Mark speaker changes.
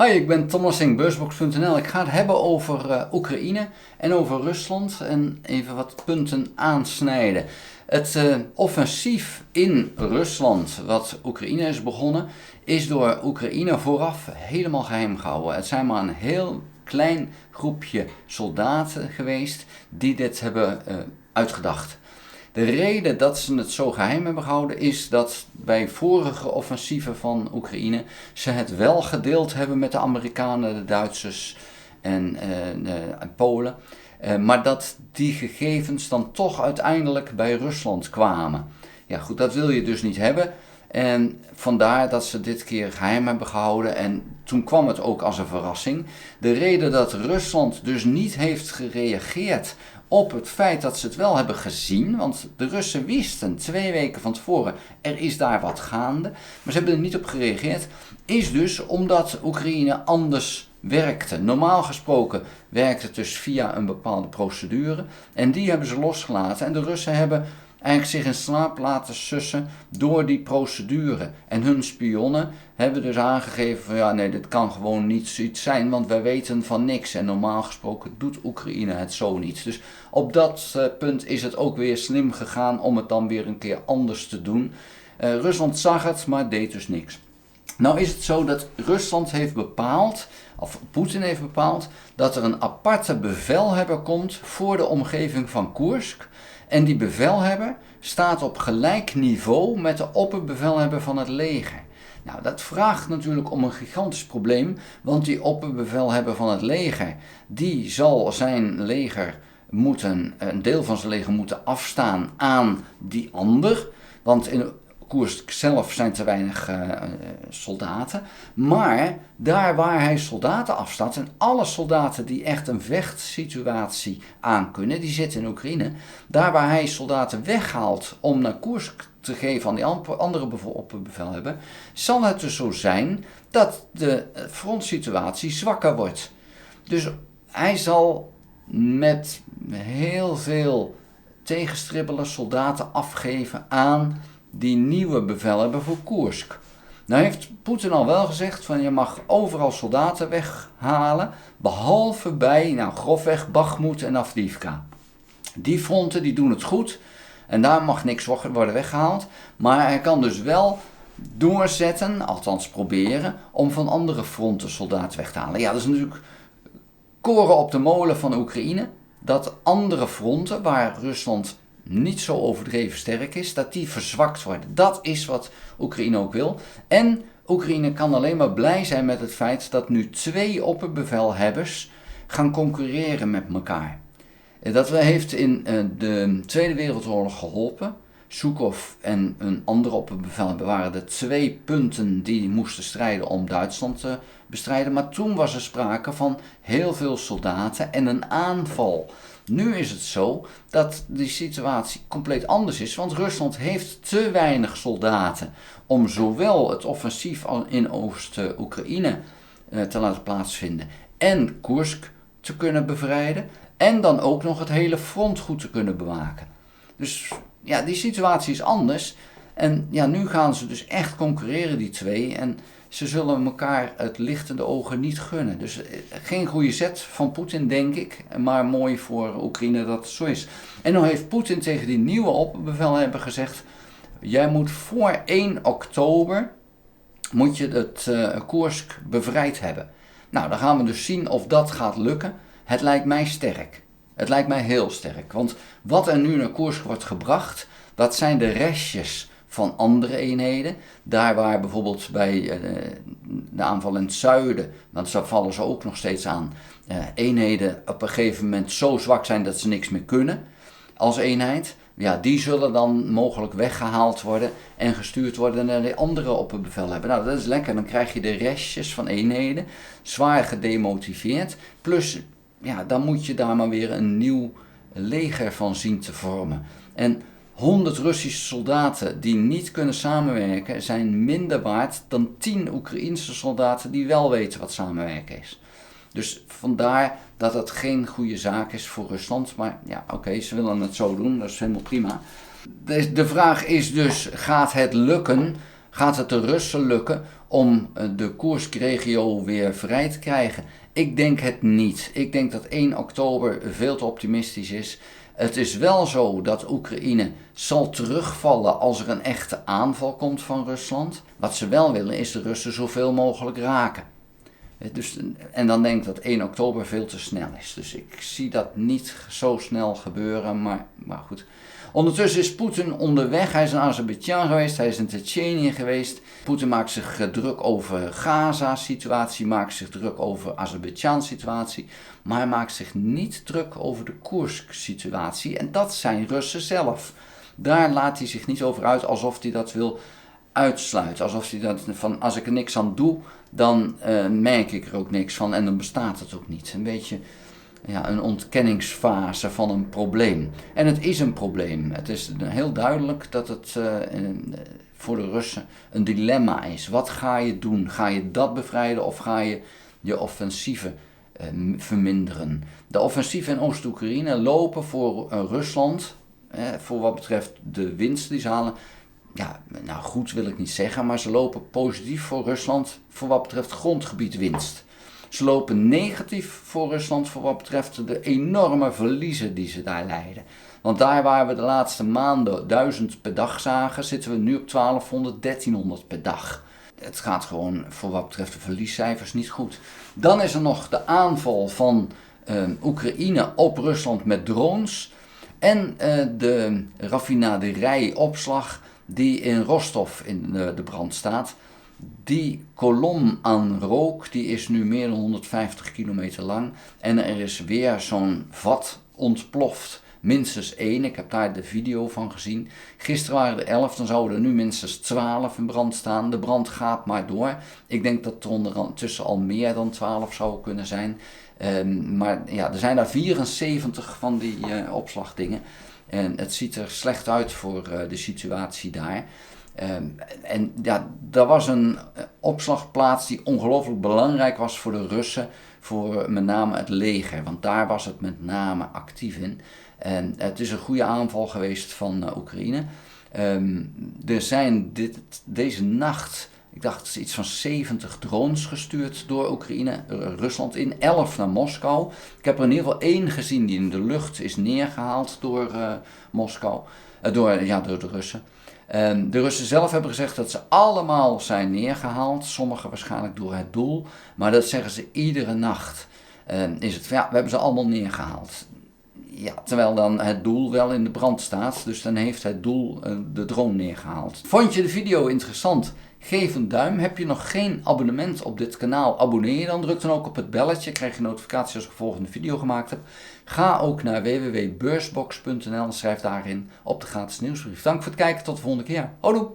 Speaker 1: Hi, ik ben Thomas Singh, beursbox.nl. Ik ga het hebben over Oekraïne en over Rusland en even wat punten aansnijden. Het offensief in Rusland, wat Oekraïne is begonnen, is door Oekraïne vooraf helemaal geheim gehouden. Het zijn maar een heel klein groepje soldaten geweest die dit hebben uitgedacht. De reden dat ze het zo geheim hebben gehouden is dat bij vorige offensieven van Oekraïne ze het wel gedeeld hebben met de Amerikanen, de Duitsers en Polen. Maar dat die gegevens dan toch uiteindelijk bij Rusland kwamen. Ja goed, dat wil je dus niet hebben. En vandaar dat ze dit keer geheim hebben gehouden en toen kwam het ook als een verrassing. De reden dat Rusland dus niet heeft gereageerd op het feit dat ze het wel hebben gezien, want de Russen wisten 2 weken van tevoren, er is daar wat gaande, maar ze hebben er niet op gereageerd, is dus omdat Oekraïne anders werkte. Normaal gesproken werkt het dus via een bepaalde procedure en die hebben ze losgelaten en de Russen hebben eigenlijk zich in slaap laten sussen door die procedure. En hun spionnen hebben dus aangegeven van ja nee, dit kan gewoon niet zoiets zijn, want wij weten van niks. En normaal gesproken doet Oekraïne het zo niet. Dus op dat punt is het ook weer slim gegaan om het dan weer een keer anders te doen. Rusland zag het, maar deed dus niks. Nou is het zo dat Rusland heeft bepaald, of Poetin heeft bepaald, dat er een aparte bevelhebber komt voor de omgeving van Koersk. En die bevelhebber staat op gelijk niveau met de opperbevelhebber van het leger. Nou, dat vraagt natuurlijk om een gigantisch probleem, want die opperbevelhebber van het leger, die zal zijn leger een deel van zijn leger moeten afstaan aan die ander, want in Koersk zelf zijn te weinig soldaten, maar daar waar hij soldaten afstaat, en alle soldaten die echt een vechtsituatie aankunnen, die zitten in Oekraïne, daar waar hij soldaten weghaalt om naar Koersk te geven aan die andere opperbevelhebber, zal het dus zo zijn dat de frontsituatie zwakker wordt. Dus hij zal met heel veel tegenstribbelen soldaten afgeven aan die nieuwe bevelhebber voor Koersk. Nou heeft Poetin al wel gezegd van je mag overal soldaten weghalen, behalve bij grofweg Bakhmut en Avdiivka. Die fronten die doen het goed en daar mag niks worden weggehaald, maar hij kan dus wel doorzetten, althans proberen, om van andere fronten soldaten weg te halen. Ja, dat is natuurlijk koren op de molen van Oekraïne, dat andere fronten waar Rusland niet zo overdreven sterk is, dat die verzwakt worden. Dat is wat Oekraïne ook wil. En Oekraïne kan alleen maar blij zijn met het feit dat nu 2 opperbevelhebbers gaan concurreren met elkaar. Dat heeft in de Tweede Wereldoorlog geholpen. Zhukov en een andere opperbevelhebber waren de 2 punten die moesten strijden om Duitsland te bestrijden. Maar toen was er sprake van heel veel soldaten en een aanval. Nu is het zo dat die situatie compleet anders is, want Rusland heeft te weinig soldaten om zowel het offensief in Oost-Oekraïne te laten plaatsvinden en Koersk te kunnen bevrijden en dan ook nog het hele front goed te kunnen bewaken. Dus ja, die situatie is anders en ja, nu gaan ze dus echt concurreren die 2 en ze zullen elkaar het licht in de ogen niet gunnen. Dus geen goede zet van Poetin, denk ik. Maar mooi voor Oekraïne dat het zo is. En dan heeft Poetin tegen die nieuwe opperbevelhebber gezegd, jij moet voor 1 oktober moet je het Koersk bevrijd hebben. Nou, dan gaan we dus zien of dat gaat lukken. Het lijkt mij sterk. Het lijkt mij heel sterk. Want wat er nu naar Koersk wordt gebracht, dat zijn de restjes van andere eenheden. Daar waar bijvoorbeeld bij de aanval in het zuiden, want daar vallen ze ook nog steeds aan, eenheden op een gegeven moment zo zwak zijn dat ze niks meer kunnen als eenheid. Ja, die zullen dan mogelijk weggehaald worden en gestuurd worden naar de andere opperbevelhebber. Nou, dat is lekker. Dan krijg je de restjes van eenheden, zwaar gedemotiveerd. Plus, ja, dan moet je daar maar weer een nieuw leger van zien te vormen. En 100 Russische soldaten die niet kunnen samenwerken zijn minder waard dan 10 Oekraïense soldaten die wel weten wat samenwerken is. Dus vandaar dat het geen goede zaak is voor Rusland. Maar ja, oké, ze willen het zo doen, dat is helemaal prima. De vraag is dus, gaat het lukken? Gaat het de Russen lukken om de Koerskregio weer vrij te krijgen? Ik denk het niet. Ik denk dat 1 oktober veel te optimistisch is. Het is wel zo dat Oekraïne zal terugvallen als er een echte aanval komt van Rusland. Wat ze wel willen is de Russen zoveel mogelijk raken. Dus, en dan denk ik dat 1 oktober veel te snel is. Dus ik zie dat niet zo snel gebeuren, maar goed. Ondertussen is Poetin onderweg. Hij is in Azerbeidzjan geweest, hij is in Tsjetsjenië geweest. Poetin maakt zich druk over Gaza-situatie, maakt zich druk over Azerbeidzjan-situatie. Maar hij maakt zich niet druk over de Koersk-situatie. En dat zijn Russen zelf. Daar laat hij zich niet over uit alsof hij dat wil uitsluiten. Alsof hij dat van, als ik er niks aan doe, dan merk ik er ook niks van en dan bestaat het ook niet. Een beetje een ontkenningsfase van een probleem. En het is een probleem. Het is heel duidelijk dat het voor de Russen een dilemma is. Wat ga je doen? Ga je dat bevrijden of ga je je offensieven verminderen? De offensieven in Oost-Oekraïne lopen voor Rusland, voor wat betreft de winst die ze halen. Ja, nou goed wil ik niet zeggen, maar ze lopen positief voor Rusland voor wat betreft grondgebiedwinst. Ze lopen negatief voor Rusland voor wat betreft de enorme verliezen die ze daar lijden. Want daar waar we de laatste maanden 1000 per dag zagen, zitten we nu op 1200, 1300 per dag. Het gaat gewoon voor wat betreft de verliescijfers niet goed. Dan is er nog de aanval van Oekraïne op Rusland met drones. En de raffinaderijenopslag die in Rostov in de brand staat. Die kolom aan rook die is nu meer dan 150 kilometer lang. En er is weer zo'n vat ontploft. Minstens 1, ik heb daar de video van gezien. Gisteren waren er 11, dan zouden er nu minstens 12 in brand staan. De brand gaat maar door. Ik denk dat er ondertussen al meer dan 12 zou kunnen zijn. Maar ja, er zijn daar 74 van die opslagdingen. En het ziet er slecht uit voor de situatie daar. En ja, dat was een opslagplaats die ongelooflijk belangrijk was voor de Russen, voor met name het leger, want daar was het met name actief in. En het is een goede aanval geweest van Oekraïne. Er zijn deze nacht, ik dacht iets van 70 drones gestuurd door Oekraïne, Rusland in, 11 naar Moskou. Ik heb er in ieder geval 1 gezien die in de lucht is neergehaald door Moskou, door de Russen. De Russen zelf hebben gezegd dat ze allemaal zijn neergehaald, sommige waarschijnlijk door het doel, maar dat zeggen ze iedere nacht. Is het, ja, we hebben ze allemaal neergehaald. Ja, terwijl dan het doel wel in de brand staat, dus dan heeft het doel de drone neergehaald. Vond je de video interessant? Geef een duim. Heb je nog geen abonnement op dit kanaal? Abonneer je dan. Druk dan ook op het belletje. Krijg je notificaties als ik een volgende video gemaakt heb. Ga ook naar www.beursbox.nl en schrijf daarin op de gratis nieuwsbrief. Dank voor het kijken. Tot de volgende keer. Houdoe!